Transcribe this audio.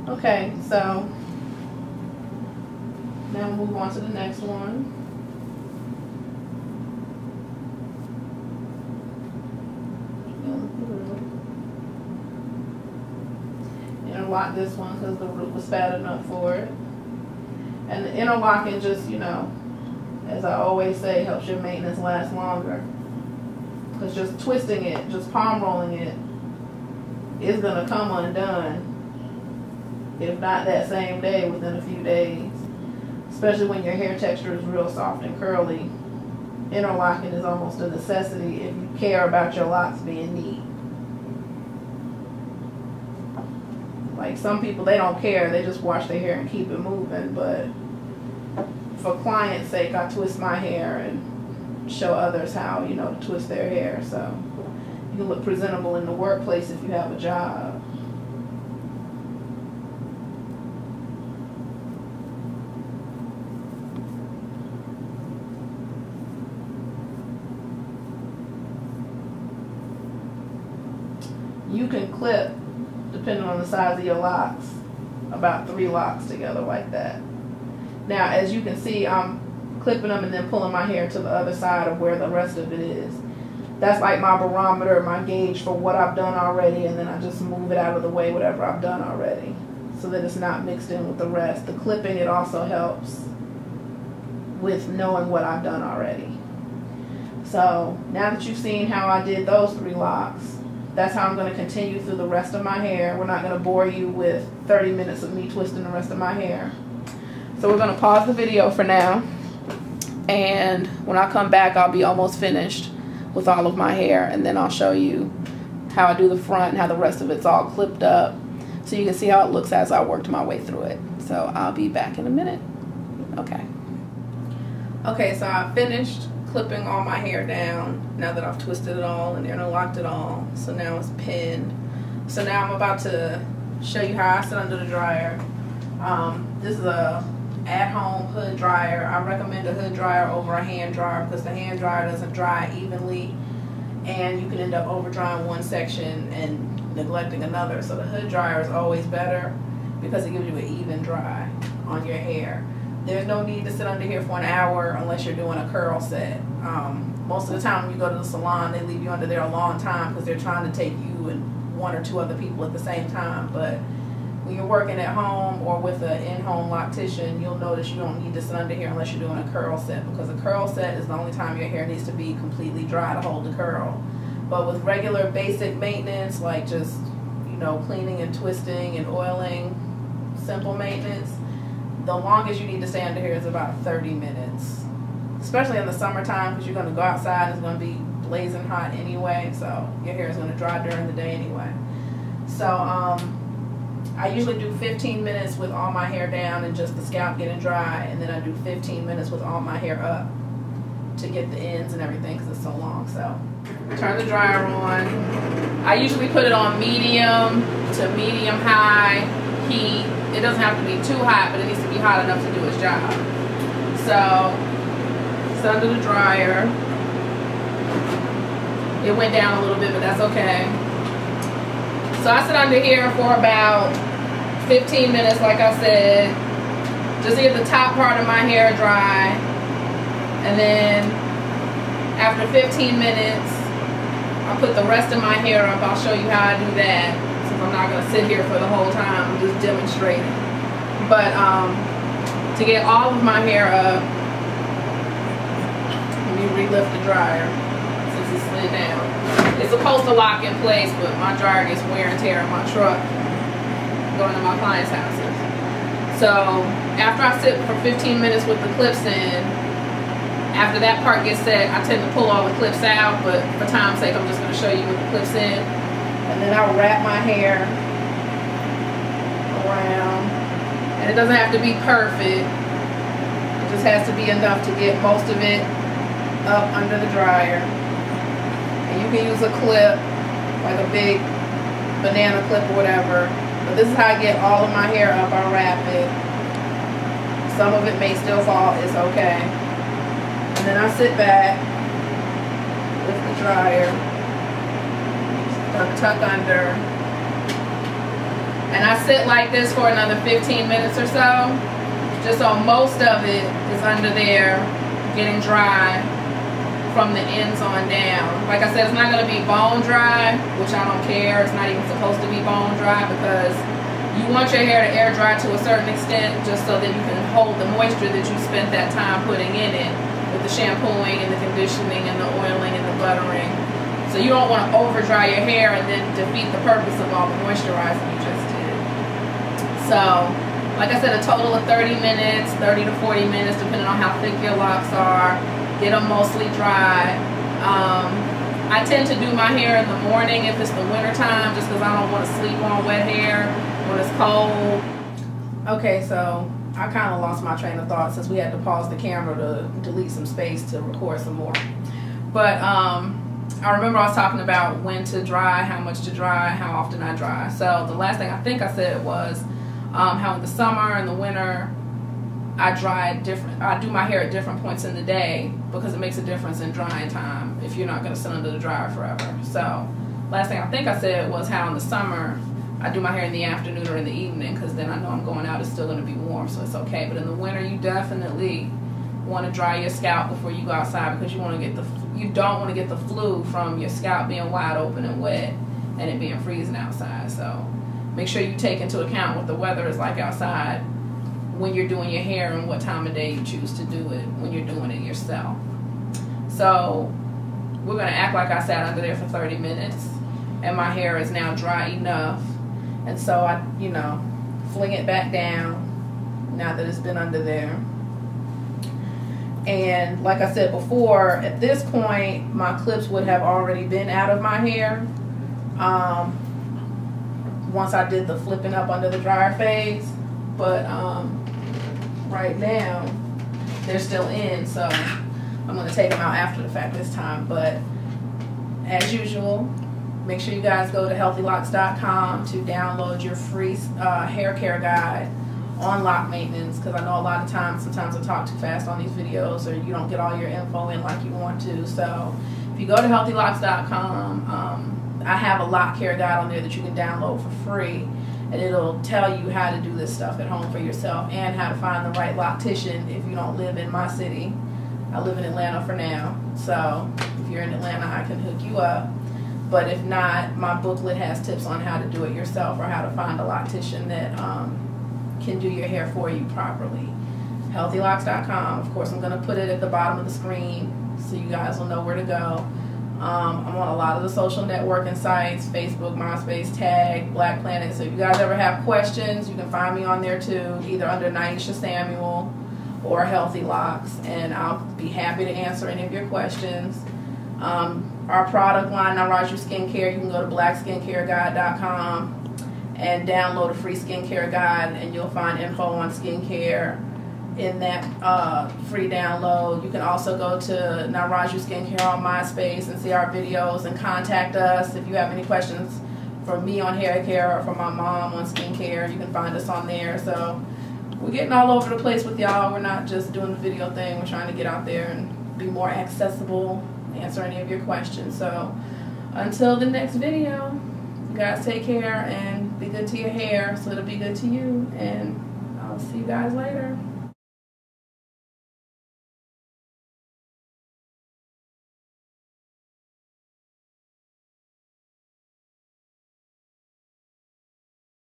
Okay, so now we'll move on to the next one. Interlock this one because the root was fat enough for it. And the interlocking just, you know, as I always say, helps your maintenance last longer. Because just twisting it, just palm rolling it, is going to come undone. If not that same day, within a few days. Especially when your hair texture is real soft and curly. Interlocking is almost a necessity if you care about your locks being neat. Like some people, they don't care. They just wash their hair and keep it moving. But for client's sake, I twist my hair and show others how, you know, to twist their hair. So you can look presentable in the workplace if you have a job. You can clip, depending on the size of your locks, about 3 locks together like that. Now, as you can see, I'm clipping them and then pulling my hair to the other side of where the rest of it is. That's like my barometer, my gauge for what I've done already, and then I just move it out of the way, whatever I've done already, so that it's not mixed in with the rest. The clipping, it also helps with knowing what I've done already. So, now that you've seen how I did those 3 locks, that's how I'm going to continue through the rest of my hair. We're not going to bore you with 30 minutes of me twisting the rest of my hair. So we're going to pause the video for now. And when I come back, I'll be almost finished with all of my hair. And then I'll show you how I do the front and how the rest of it's all clipped up. So you can see how it looks as I worked my way through it. So I'll be back in a minute. Okay. Okay, so I finished clipping all my hair down now that I've twisted it all and interlocked it all. So now it's pinned. So now I'm about to show you how I sit under the dryer. This is a at-home hood dryer. I recommend a hood dryer over a hand dryer because the hand dryer doesn't dry evenly and you can end up over drying one section and neglecting another. So the hood dryer is always better because it gives you an even dry on your hair. There's no need to sit under here for an hour unless you're doing a curl set. Most of the time when you go to the salon, they leave you under there a long time because they're trying to take you and 1 or 2 other people at the same time. But when you're working at home or with an in-home loctician, you'll notice you don't need to sit under here unless you're doing a curl set, because a curl set is the only time your hair needs to be completely dry to hold the curl. But with regular basic maintenance, like just, you know, cleaning and twisting and oiling, simple maintenance, the longest you need to stay under here is about 30 minutes. Especially in the summertime, because you're going to go outside and it's going to be blazing hot anyway, so your hair is going to dry during the day anyway. So I usually do 15 minutes with all my hair down and just the scalp getting dry, and then I do 15 minutes with all my hair up to get the ends and everything because it's so long. So turn the dryer on. I usually put it on medium to medium high heat. It doesn't have to be too hot, but it needs to be hot enough to do its job. So it's under the dryer. It went down a little bit, but that's okay. So I sit under here for about 15 minutes, like I said, just to get the top part of my hair dry. And then after 15 minutes, I'll put the rest of my hair up. I'll show you how I do that, since I'm not going to sit here for the whole time. I'm just demonstrating. But to get all of my hair up, let me relift the dryer since it slid down. It's supposed to lock in place, but my dryer gets wear and tear in my truck going to my clients' houses. So after I sit for 15 minutes with the clips in, after that part gets set, I tend to pull all the clips out, but for time's sake, I'm just going to show you with the clips in. And then I'll wrap my hair around. And it doesn't have to be perfect. It just has to be enough to get most of it up under the dryer. And you can use a clip, like a big banana clip or whatever. But this is how I get all of my hair up. I wrap it. Some of it may still fall. It's okay. And then I sit back with the dryer, tuck under, And I sit like this for another 15 minutes or so, just so most of it is under there getting dry from the ends on down. Like I said, it's not going to be bone dry, which I don't care. It's not even supposed to be bone dry because you want your hair to air dry to a certain extent just so that you can hold the moisture that you spent that time putting in it with the shampooing and the conditioning and the oiling and the buttering. So you don't want to over dry your hair and then defeat the purpose of all the moisturizing you just did. So, like I said, a total of 30 minutes, 30 to 40 minutes, depending on how thick your locks are. Get them mostly dry. I tend to do my hair in the morning if it's the winter time, just because I don't want to sleep on wet hair when it's cold. Okay, so I kind of lost my train of thought since we had to pause the camera to delete some space to record some more. But I remember I was talking about when to dry, how much to dry, how often I dry. So the last thing I think I said was how in the summer and the winter I do my hair at different points in the day because it makes a difference in drying time if you're not going to sit under the dryer forever. So last thing I think I said was how in the summer I do my hair in the afternoon or in the evening because then I know I'm going out, it's still going to be warm, so it's okay. But in the winter you definitely want to dry your scalp before you go outside because you don't want to get the flu from your scalp being wide open and wet and it being freezing outside. So make sure you take into account what the weather is like outside when you're doing your hair and what time of day you choose to do it when you're doing it yourself. So we're going to act like I sat under there for 30 minutes and my hair is now dry enough, and so I fling it back down now that it's been under there. And like I said before, at this point my clips would have already been out of my hair once I did the flipping up under the dryer phase, but right now they're still in, so I'm going to take them out after the fact this time. But as usual, make sure you guys go to healthylocs.com to download your free hair care guide on lock maintenance, because I know a lot of times sometimes I talk too fast on these videos or you don't get all your info in like you want to. So if you go to healthylocs.com, I have a lock care guide on there that you can download for free, and it'll tell you how to do this stuff at home for yourself and how to find the right loctician if you don't live in my city. I live in Atlanta for now, so if you're in Atlanta I can hook you up. But if not, my booklet has tips on how to do it yourself or how to find a loctician that can do your hair for you properly. Healthylocs.com. Of course, I'm going to put it at the bottom of the screen so you guys will know where to go. I'm on a lot of the social networking sites, Facebook, MySpace, Tag, Black Planet. So if you guys ever have questions, you can find me on there too, either under Nyesha Samuel or Healthy Locs, and I'll be happy to answer any of your questions. Our product line, Nyraju Skincare, you can go to blackskincareguide.com and download a free skincare guide, and you'll find info on skincare in that free download. You can also go to Nyraju Skincare on MySpace and see our videos and contact us if you have any questions for me on hair care or for my mom on skincare. You can find us on there. So we're getting all over the place with y'all. We're not just doing the video thing. We're trying to get out there and be more accessible, answer any of your questions. So until the next video, you guys take care and be good to your hair so it'll be good to you, and I'll see you guys later.